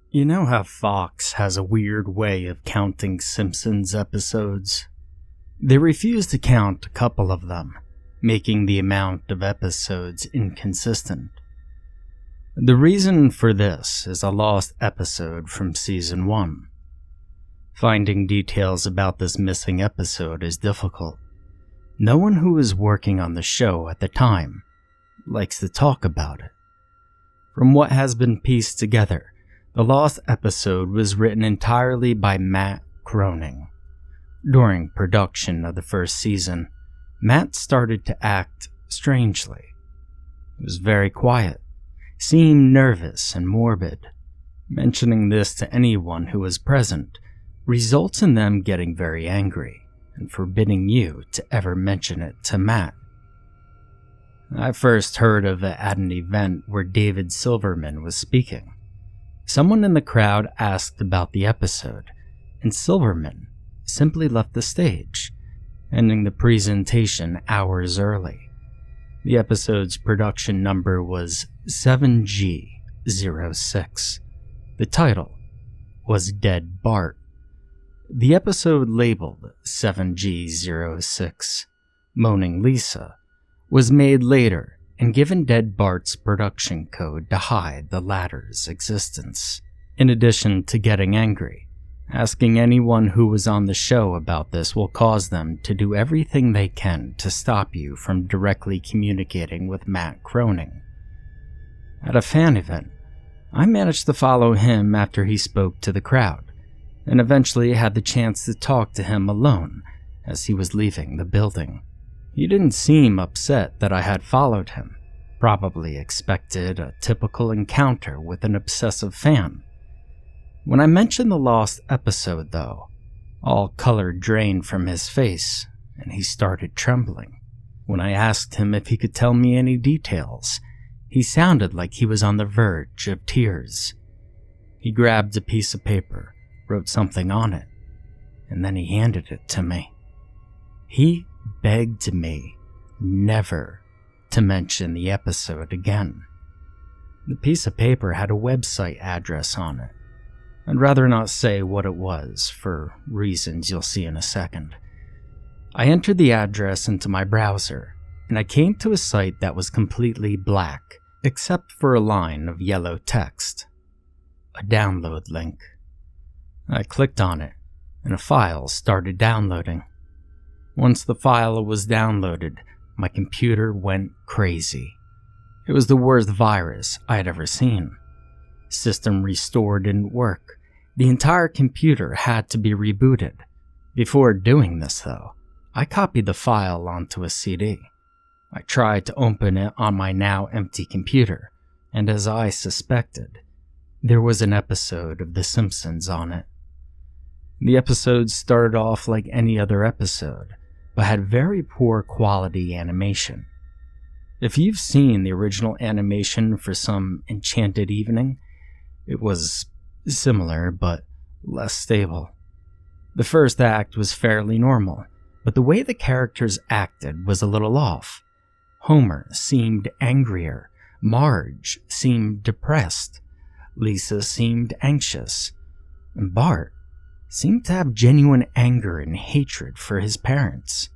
You know how Fox has a weird way of counting Simpsons episodes? They refuse to count a couple of them, making the amount of episodes inconsistent. The reason for this is a lost episode from Season 1. Finding details about this missing episode is difficult. No one who was working on the show at the time likes to talk about it. From what has been pieced together, the lost episode was written entirely by Matt Groening. During production of the first season, Matt started to act strangely. He was very quiet, seemed nervous and morbid. Mentioning this to anyone who was present results in them getting very angry and forbidding you to ever mention it to Matt. I first heard of it at an event where David Silverman was speaking. Someone in the crowd asked about the episode, and Silverman simply left the stage, ending the presentation hours early. The episode's production number was 7G06. The title was Dead Bart. The episode labeled 7G06, Moaning Lisa, was made later and given Dead Bart's production code to hide the latter's existence. In addition to getting angry, asking anyone who was on the show about this will cause them to do everything they can to stop you from directly communicating with Matt Groening. At a fan event, I managed to follow him after he spoke to the crowd, and eventually had the chance to talk to him alone as he was leaving the building. He didn't seem upset that I had followed him, probably expected a typical encounter with an obsessive fan. When I mentioned the lost episode, though, all color drained from his face, and he started trembling. When I asked him if he could tell me any details, he sounded like he was on the verge of tears. He grabbed a piece of paper, wrote something on it, and then he handed it to me. He begged me never to mention the episode again. The piece of paper had a website address on it. I'd rather not say what it was, for reasons you'll see in a second. I entered the address into my browser, and I came to a site that was completely black, except for a line of yellow text. A download link. I clicked on it, and a file started downloading. Once the file was downloaded, my computer went crazy. It was the worst virus I had ever seen. System restore didn't work. The entire computer had to be rebooted. Before doing this, though, I copied the file onto a CD. I tried to open it on my now empty computer, and as I suspected, there was an episode of The Simpsons on it. The episode started off like any other episode, but had very poor quality animation. If you've seen the original animation for Some Enchanted Evening, it was similar but less stable. The first act was fairly normal, but the way the characters acted was a little off. Homer seemed angrier, Marge seemed depressed, Lisa seemed anxious, and Bart seemed to have genuine anger and hatred for his parents.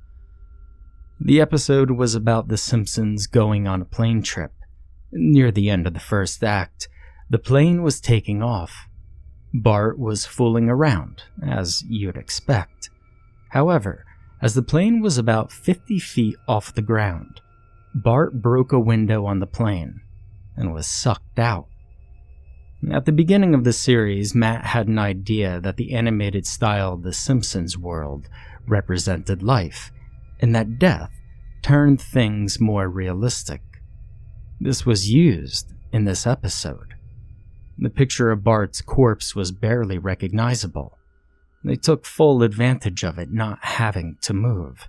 The episode was about the Simpsons going on a plane trip. Near the end of the first act, the plane was taking off. Bart was fooling around, as you'd expect. However, as the plane was about 50 feet off the ground, Bart broke a window on the plane and was sucked out. At the beginning of the series, Matt had an idea that the animated style of the Simpsons world represented life, and that death turned things more realistic. This was used in this episode. The picture of Bart's corpse was barely recognizable. They took full advantage of it not having to move,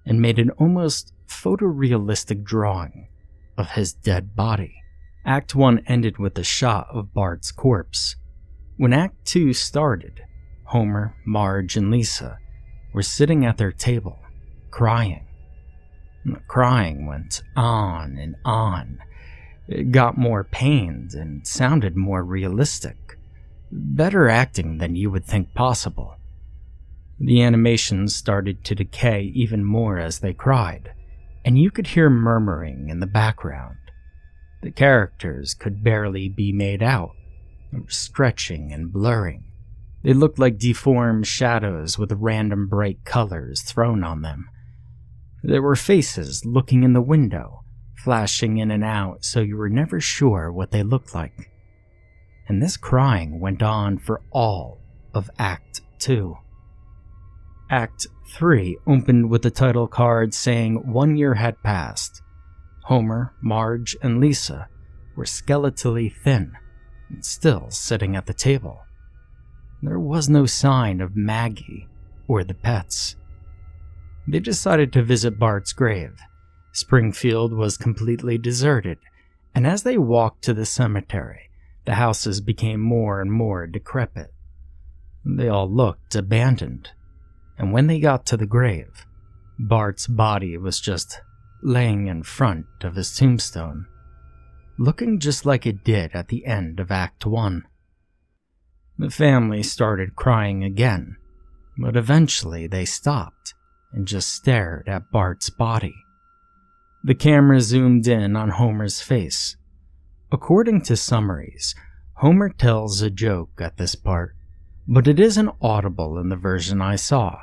and made an almost photorealistic drawing of his dead body. Act 1 ended with a shot of Bart's corpse. When Act 2 started, Homer, Marge, and Lisa were sitting at their table, crying. The crying went on and on. It got more pained and sounded more realistic. Better acting than you would think possible. The animations started to decay even more as they cried, and you could hear murmuring in the background. The characters could barely be made out. They were stretching and blurring. They looked like deformed shadows with random bright colors thrown on them. There were faces looking in the window, flashing in and out so you were never sure what they looked like. And this crying went on for all of Act 2. Act 3 opened with the title card saying 1 year had passed. Homer, Marge, and Lisa were skeletally thin and still sitting at the table. There was no sign of Maggie or the pets. They decided to visit Bart's grave. Springfield was completely deserted, and as they walked to the cemetery, the houses became more and more decrepit. They all looked abandoned, and when they got to the grave, Bart's body was just laying in front of his tombstone, looking just like it did at the end of Act 1. The family started crying again, but eventually they stopped and just stared at Bart's body. The camera zoomed in on Homer's face. According to summaries, Homer tells a joke at this part, but it isn't audible in the version I saw.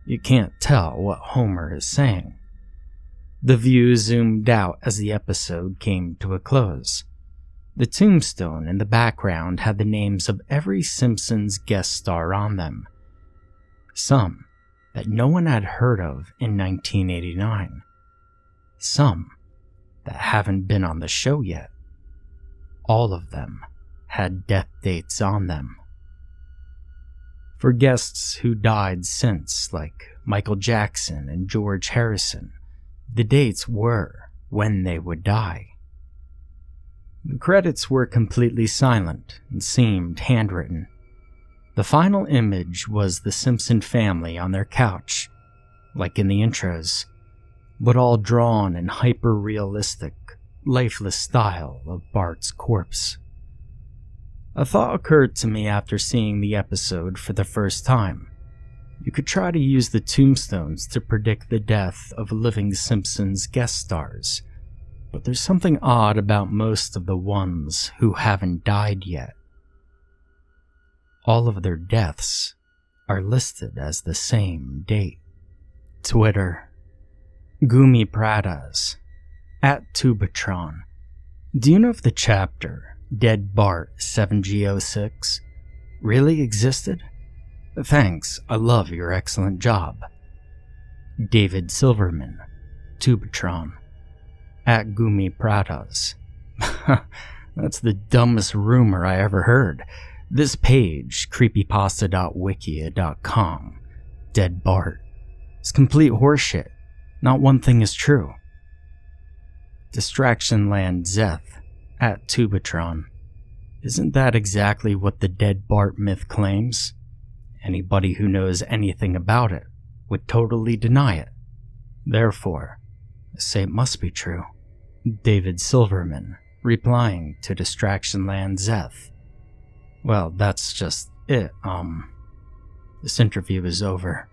You can't tell what Homer is saying. The view zoomed out as the episode came to a close. The tombstone in the background had the names of every Simpsons guest star on them. Some that no one had heard of in 1989. Some that haven't been on the show yet. All of them had death dates on them. For guests who died since, like Michael Jackson and George Harrison, the dates were when they would die. The credits were completely silent and seemed handwritten. The final image was the Simpson family on their couch, like in the intros, but all drawn in hyper-realistic, lifeless style of Bart's corpse. A thought occurred to me after seeing the episode for the first time. You could try to use the tombstones to predict the death of living Simpsons guest stars, but there's something odd about most of the ones who haven't died yet. All of their deaths are listed as the same date. Twitter. Creepypastas. @Tubatron. Do you know if the chapter Dead Bart 7G06 really existed? Thanks, I love your excellent job. David Silverman. Tubatron. @Creepypastas. That's the dumbest rumor I ever heard. This page, creepypasta.wikia.com, Dead Bart, is complete horseshit. Not one thing is true. Distractionland Zeth @Tubatron. Isn't that exactly what the Dead Bart myth claims? Anybody who knows anything about it would totally deny it. Therefore, I say it must be true. David Silverman, replying to Distractionland Zeth. Well, that's just it. This interview is over.